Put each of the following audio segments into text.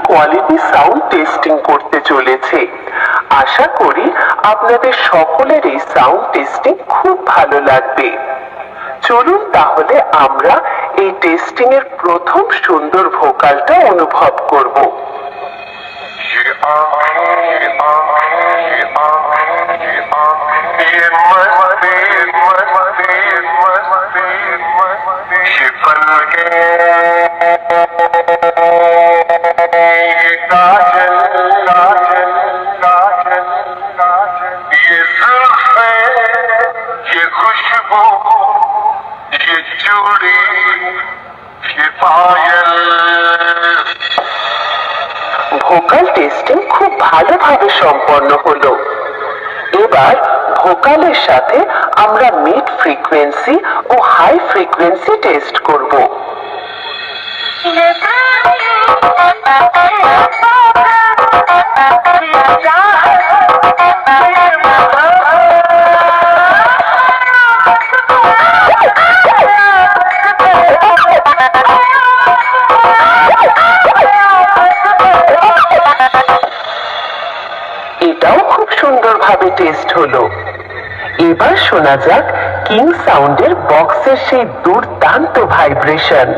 Quality sound testing করতে চলেছে। আশা করি আপনাদের সকলের এই সাউন্ড টেস্টিং খুব ভালো লাগবে। চলুন তাহলে আমরা এই টেস্টিং এর প্রথম সুন্দর ভোকালটা অনুভব করব। ভোকাল টেস্টিং খুব ভালোভাবে সম্পন্ন হলো। এবার ভোকালের সাথে আমরা মিড ফ্রিকোয়েন্সি ও হাই ফ্রিকোয়েন্সি টেস্ট করব। এটাও খুব সুন্দরভাবে টেস্ট হলো। এবার শোনা যাক কিং সাউন্ডের বক্সের সেই দুর্দান্ত ভাইব্রেশন।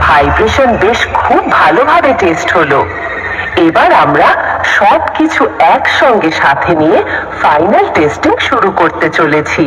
ভাইব্রেশন বেশ খুব ভালোভাবে টেস্ট হলো। এবার আমরা সবকিছু একসঙ্গে সাথে নিয়ে ফাইনাল টেস্টিং শুরু করতে চলেছি।